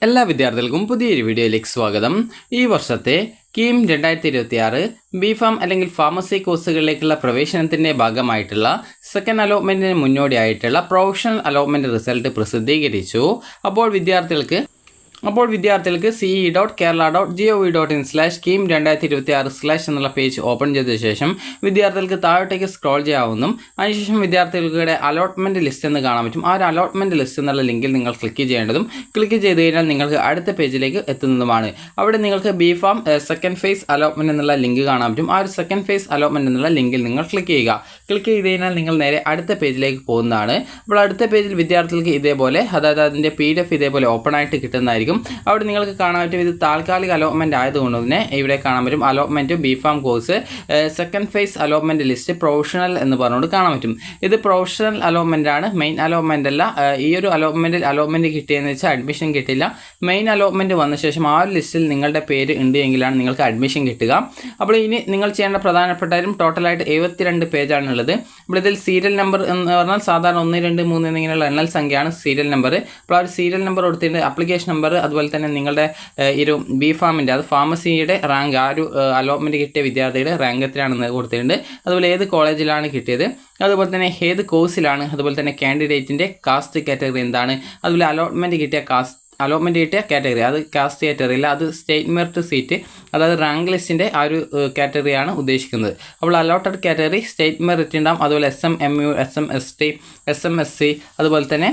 എല്ലാ വിദ്യാർത്ഥികൾക്കും പുതിയൊരു വീഡിയോയിലേക്ക് സ്വാഗതം. ഈ വർഷത്തെ കീം 2026 ബിഫാം അല്ലെങ്കിൽ ഫാർമസി കോഴ്സുകളിലേക്കുള്ള പ്രവേശനത്തിൻ്റെ ഭാഗമായിട്ടുള്ള സെക്കൻഡ് അലോട്ട്മെൻറ്റിന് മുന്നോടിയായിട്ടുള്ള പ്രൊഫഷണൽ അലോട്ട്മെൻറ്റ് റിസൾട്ട് പ്രസിദ്ധീകരിച്ചു. അപ്പോൾ വിദ്യാർത്ഥികൾക്ക് ce.kerala.gov.in/KEAM2026/ എന്നുള്ള പേജ് ഓപ്പൺ ചെയ്ത ശേഷം വിദ്യാർത്ഥികൾക്ക് താഴോട്ടേക്ക് സ്ക്രോൾ ചെയ്യാവുന്നതും അതിനുശേഷം വിദ്യാർത്ഥികളുടെ അലോട്ട്മെൻറ്റ് ലിസ്റ്റ് എന്ന് കാണാൻ പറ്റും. ആ ഒരു അലോട്ട്മെൻറ്റ് ലിസ്റ്റ് എന്നുള്ള ലിങ്കിൽ നിങ്ങൾ ക്ലിക്ക് ചെയ്യേണ്ടതും ക്ലിക്ക് ചെയ്ത് കഴിഞ്ഞാൽ നിങ്ങൾക്ക് അടുത്ത പേജിലേക്ക് എത്തുന്നതുമാണ്. അവിടെ നിങ്ങൾക്ക് ബിഫാം സെക്കൻഡ് ഫേസ് അലോട്ട്മെൻറ്റ് എന്നുള്ള ലിങ്ക് കാണാൻ പറ്റും. ആ ഒരു സെക്കൻഡ് ഫേസ് അലോട്ട്മെൻറ്റ് എന്നുള്ള ലിങ്കിൽ നിങ്ങൾ ക്ലിക്ക് ചെയ്യുക. ക്ലിക്ക് ചെയ്ത് കഴിഞ്ഞാൽ നിങ്ങൾ നേരെ അടുത്ത പേജിലേക്ക് പോകുന്നതാണ്. അപ്പോൾ അടുത്ത പേജിൽ വിദ്യാർത്ഥികൾക്ക് ഇതേപോലെ അതിൻ്റെ PDF ഇതേപോലെ ഓപ്പൺ ആയിട്ട് കിട്ടുന്നതായിരിക്കും. അവിടെ നിങ്ങൾക്ക് കാണാൻ പറ്റും ഇത് താൽക്കാലിക അലോട്ട്മെൻറ്റ് ആയതുകൊണ്ട് തന്നെ ഇവിടെ കാണാൻ പറ്റും allotment BPharm course second phase allotment list professional എന്ന് പറഞ്ഞുകൊണ്ട് കാണാൻ പറ്റും. ഇത് പ്രൊഫഷണൽ അലോട്ട്മെൻ്റ് ആണ്, മെയിൻ അലോട്ട്മെൻ്റ് അല്ല. ഈ ഒരു അലോട്ട്മെൻറ്റ് കിട്ടിയെന്ന് വെച്ചാൽ അഡ്മിഷൻ കിട്ടില്ല. മെയിൻ അലോട്ട്മെൻറ്റ് വന്ന ശേഷം ആ ഒരു ലിസ്റ്റിൽ നിങ്ങളുടെ പേര് ഉണ്ട് എങ്കിലാണ് നിങ്ങൾക്ക് അഡ്മിഷൻ കിട്ടുക. അപ്പോൾ ഇനി നിങ്ങൾ ചെയ്യേണ്ട പ്രധാനപ്പെട്ട കാര്യം ടോട്ടലായിട്ട് 72 പേജാണുള്ളത്. അപ്പോൾ ഇതിൽ സീരിയൽ നമ്പർ എന്ന് പറഞ്ഞാൽ സാധാരണ 1, 2, 3 എന്നിങ്ങനെയുള്ള എണ്ണൽ സംഖ്യയാണ് സീരിയൽ നമ്പർ. അപ്പോൾ ആ ഒരു സീരിയൽ നമ്പർ കൊടുത്തിട്ട് ആപ്ലിക്കേഷൻ നമ്പർ അതുപോലെ തന്നെ നിങ്ങളുടെ ഒരു ബിഫാമിൻ്റെ അത് ഫാർമസിയുടെ റാങ്ക് ആ ഒരു അലോട്ട്മെൻറ്റ് കിട്ടിയ വിദ്യാർത്ഥിയുടെ റാങ്ക് എത്രയാണെന്ന് കൊടുത്തിട്ടുണ്ട്. അതുപോലെ ഏത് കോളേജിലാണ് കിട്ടിയത്, അതുപോലെ തന്നെ ഏത് കോഴ്സിലാണ്, അതുപോലെ തന്നെ കാൻഡിഡേറ്റിൻ്റെ കാസ്റ്റ് കാറ്റഗറി എന്താണ്, അതുപോലെ അലോട്ട്മെൻറ്റ് കിട്ടിയ കാറ്റഗറി അത് കാസ്റ്റ് കാറ്റഗറി അല്ല, അത് സ്റ്റേറ്റ് മെറിറ്റ് സീറ്റ് അതായത് റാങ്ക് ലിസ്റ്റിൻ്റെ ആ ഒരു കാറ്റഗറിയാണ് ഉദ്ദേശിക്കുന്നത്. അപ്പോൾ അലോട്ടഡ് കാറ്റഗറി സ്റ്റേറ്റ് മെറിറ്റ് ഉണ്ടാകും. അതുപോലെ SMMU, SMST, SMSC, അതുപോലെ തന്നെ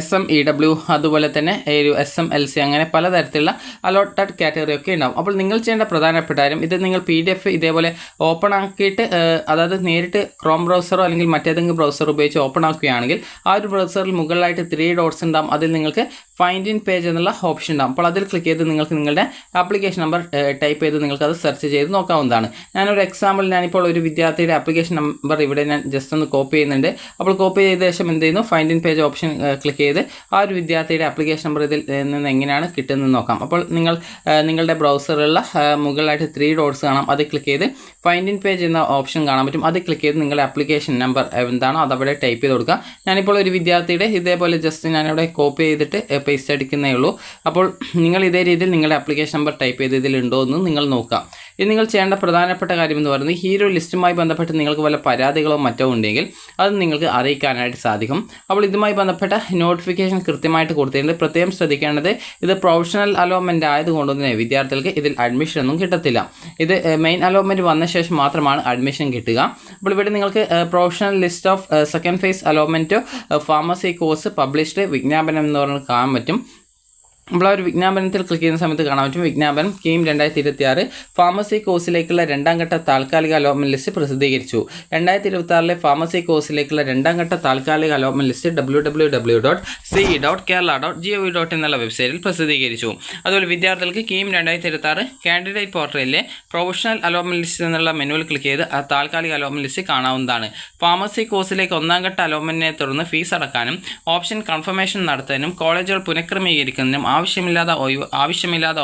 SMEW, അതുപോലെ തന്നെ ഒരു SMLC അങ്ങനെ പലതരത്തിലുള്ള അലോട്ടഡ് കാറ്റഗറി ഒക്കെ ഉണ്ടാവും. അപ്പോൾ നിങ്ങൾ ചെയ്യേണ്ട പ്രധാനപ്പെട്ട കാര്യം ഇത് നിങ്ങൾ PDF ഇതേപോലെ ഓപ്പൺ ആക്കിയിട്ട് അതായത് നേരിട്ട് ക്രോം ബ്രൗസറോ അല്ലെങ്കിൽ മറ്റേതെങ്കിലും ബ്രൗസർ ഉപയോഗിച്ച് ഓപ്പൺ ആക്കുകയാണെങ്കിൽ ആ ഒരു ബ്രൗസറിൽ മുകളിലായിട്ട് 3 ഡോട്ട്സ് ഉണ്ടാവും. അതിൽ നിങ്ങൾക്ക് ഫൈൻഡ് ഇൻ പേജ് എന്നുള്ള ഓപ്ഷൻ ഉണ്ടാവും. അപ്പോൾ അതിൽ ക്ലിക്ക് ചെയ്ത് നിങ്ങൾക്ക് നിങ്ങളുടെ ആപ്ലിക്കേഷൻ നമ്പർ ടൈപ്പ് ചെയ്ത് നിങ്ങൾക്ക് അത് സെർച്ച് ചെയ്ത് നോക്കാവുന്നതാണ്. ഞാനൊരു എക്സാമ്പിൾ ഞാനിപ്പോൾ ഒരു വിദ്യാർത്ഥിയുടെ ആപ്ലിക്കേഷൻ നമ്പർ ഇവിടെ ഞാൻ ജസ്റ്റ് ഒന്ന് കോപ്പി ചെയ്യുന്നുണ്ട്. അപ്പോൾ കോപ്പി ചെയ്ത ശേഷം എന്ത് ചെയ്യുന്നു, find in page option click ചെയ്ത് ആ ഒരു വിദ്യാർത്ഥിയുടെ ആപ്ലിക്കേഷൻ നമ്പർ ഇതിൽ നിന്ന് എങ്ങനെയാണ് കിട്ടുന്നത് നോക്കാം. അപ്പോൾ നിങ്ങളുടെ ബ്രൗസറിലുള്ള മുകളിലായിട്ട് 3 ഡോട്ട്സ് കാണാം. അത് ക്ലിക്ക് ചെയ്ത് ഫൈൻഡ് ഇൻ പേജ് എന്ന ഓപ്ഷൻ കാണാൻ പറ്റും. അത് ക്ലിക്ക് ചെയ്ത് നിങ്ങളുടെ ആപ്ലിക്കേഷൻ നമ്പർ എന്താണോ അതവിടെ ടൈപ്പ് ചെയ്ത് കൊടുക്കുക. ഞാനിപ്പോൾ ഒരു വിദ്യാർത്ഥിയുടെ ഇതേപോലെ ജസ്റ്റ് ഞാനിവിടെ കോപ്പി ചെയ്തിട്ട് പേസ്റ്റ് അടിക്കുന്നേ ഉള്ളൂ. അപ്പോൾ നിങ്ങൾ ഇതേ രീതിയിൽ നിങ്ങളുടെ ആപ്ലിക്കേഷൻ നമ്പർ ടൈപ്പ് ചെയ്ത് ഇതിലുണ്ടോ എന്ന് നിങ്ങൾ നോക്കാം. ഇത് നിങ്ങൾ ചെയ്യേണ്ട പ്രധാനപ്പെട്ട കാര്യം എന്ന് പറയുന്നത് ഈ ഒരു ലിസ്റ്റുമായി ബന്ധപ്പെട്ട് നിങ്ങൾക്ക് വല്ല പരാതികളോ മറ്റോ ഉണ്ടെങ്കിൽ അത് നിങ്ങൾക്ക് അറിയിക്കാനായിട്ട് സാധിക്കും. അപ്പോൾ ഇതുമായി ബന്ധപ്പെട്ട നോട്ടിഫിക്കേഷൻ കൃത്യമായിട്ട് കൊടുത്തിട്ടുണ്ട്. പ്രത്യേകം ശ്രദ്ധിക്കേണ്ടത് ഇത് പ്രൊഫഷണൽ അലോട്ട്മെൻറ്റ് ആയതുകൊണ്ട് തന്നെ വിദ്യാർത്ഥികൾക്ക് ഇതിൽ അഡ്മിഷൻ ഒന്നും കിട്ടത്തില്ല. ഇത് മെയിൻ അലോട്ട്മെൻറ്റ് വന്ന ശേഷം മാത്രമാണ് അഡ്മിഷൻ കിട്ടുക. അപ്പോൾ ഇവിടെ നിങ്ങൾക്ക് professional list of second phase allotment pharmacy course published വിജ്ഞാപനം എന്ന് പറഞ്ഞ് കാണാൻ പറ്റും. അപ്പോൾ ആ ഒരു വിജ്ഞാപനത്തിൽ ക്ലിക്ക് ചെയ്യുന്ന സമയത്ത് കാണാൻ പറ്റും വിജ്ഞാപനം KEAM 2026 ഫാർമസി കോഴ്സിലേക്കുള്ള 2ാം ഘട്ട താൽക്കാലിക അലോട്ട്മെൻറ്റ് ലിസ്റ്റ് പ്രസിദ്ധീകരിച്ചു. 2026 ഫാർമസി കോഴ്സിലേക്കുള്ള 2ാം ഘട്ട താൽക്കാലിക അലോട്ട്മെൻറ്റ് ലിസ്റ്റ് www.ce.kerala.gov.in എന്നുള്ള വെബ്സൈറ്റിൽ പ്രസിദ്ധീകരിച്ചു. അതുപോലെ വിദ്യാർത്ഥികൾക്ക് KEAM 2026 കാൻഡിഡേറ്റ് പോർട്ടലിലെ പ്രൊഫഷണൽ അലോട്ട്മെൻറ്റ് ലിസ്റ്റ് എന്നുള്ള മെനുവിൽ ക്ലിക്ക് ചെയ്ത് ആ താൽക്കാലിക അലോട്ട്മെൻറ്റ് ലിസ്റ്റ് കാണാവുന്നതാണ്. ഫാർമസി കോഴ്സിലേക്ക് 1ാം ഘട്ട അലോട്ട്മെൻറ്റിനെ തുടർന്ന് ഫീസ് അടക്കാനും ഓപ്ഷൻ കൺഫർമേഷൻ നടത്താനും കോളേജുകൾ പുനഃക്രമീകരിക്കുന്നതിനും ആവശ്യമില്ലാത്ത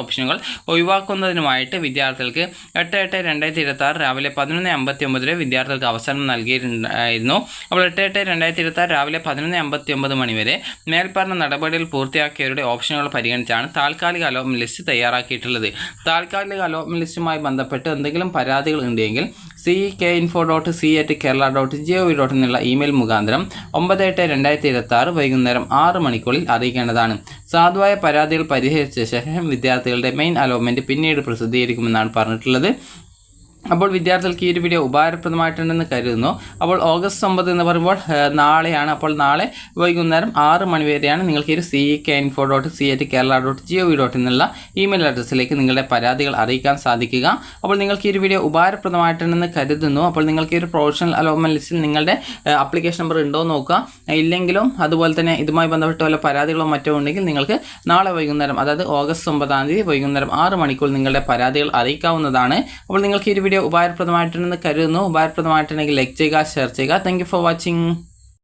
ഓപ്ഷനുകൾ ഒഴിവാക്കുന്നതിനുമായിട്ട് വിദ്യാർത്ഥികൾക്ക് 8/8/2026 രാവിലെ 11:59 വിദ്യാർത്ഥികൾക്ക് അവസരം നൽകിയിട്ടുണ്ടായിരുന്നു. അപ്പോൾ 8/8/2026 രാവിലെ 11:59 മണി വരെ മേൽപ്പറഞ്ഞ നടപടികൾ പൂർത്തിയാക്കിയവരുടെ ഓപ്ഷനുകൾ പരിഗണിച്ചാണ് താൽക്കാലിക അലോട്ട്മെൻറ്റ് ലിസ്റ്റ് തയ്യാറാക്കിയിട്ടുള്ളത്. താൽക്കാലിക അലോട്ട്മെൻറ്റ് ലിസ്റ്റുമായി ബന്ധപ്പെട്ട് എന്തെങ്കിലും പരാതികൾ ഉണ്ടെങ്കിൽ ce.info.c@kerala.gov.in എന്നുള്ള ഇമെയിൽ മുഖാന്തരം 9/8/2026 വൈകുന്നേരം 6 മണിക്കുള്ളിൽ അറിയിക്കേണ്ടതാണ്. സാധുവായ പരാതികൾ പരിഹരിച്ച ശേഷം വിദ്യാർത്ഥികളുടെ മെയിൻ അലോട്ട്മെൻറ്റ് പിന്നീട് പ്രസിദ്ധീകരിക്കുമെന്നാണ് പറഞ്ഞിട്ടുള്ളത്. അപ്പോൾ വിദ്യാർത്ഥികൾക്ക് ഈ ഒരു വീഡിയോ ഉപകാരപ്രദമായിട്ടുണ്ടെന്ന് കരുതുന്നു. അപ്പോൾ ഓഗസ്റ്റ് 9 എന്ന് പറയുമ്പോൾ നാളെയാണ്. അപ്പോൾ നാളെ വൈകുന്നേരം 6 മണി വരെയാണ് നിങ്ങൾക്ക് ഒരു ce.info.c@kerala.gov.in എന്നുള്ള ഇമെയിൽ അഡ്രസ്സിലേക്ക് നിങ്ങളുടെ പരാതികൾ അറിയിക്കാൻ സാധിക്കുക. അപ്പോൾ നിങ്ങൾക്ക് ഈ ഒരു വീഡിയോ ഉപകാരപ്രദമായിട്ടുണ്ടെന്ന് കരുതുന്നു. അപ്പോൾ നിങ്ങൾക്ക് ഈ ഒരു പ്രൊഫഷണൽ അലോട്ട്മെൻറ്റ് ലിസ്റ്റിൽ നിങ്ങളുടെ ആപ്ലിക്കേഷൻ നമ്പർ ഉണ്ടോ നോക്കുക. ഇല്ലെങ്കിലും അതുപോലെ തന്നെ ഇതുമായി ബന്ധപ്പെട്ട വല്ല പരാതികളോ മറ്റോ ഉണ്ടെങ്കിൽ നിങ്ങൾക്ക് നാളെ വൈകുന്നേരം അതായത് ഓഗസ്റ്റ് 9 വൈകുന്നേരം 6 മണിക്കൂർ നിങ്ങളുടെ പരാതികൾ അറിയിക്കാവുന്നതാണ്. അപ്പോൾ നിങ്ങൾക്ക് ഈ ഒരു വീഡിയോ ഉപകാരപ്രദമായിട്ടുണ്ടെന്ന് കരുതുന്നു. ഉപകാരപ്രദമായിട്ടുണ്ടെങ്കിൽ ലൈക്ക് ചെയ്യുക, ഷെയർ ചെയ്യുക. Thank you for watching.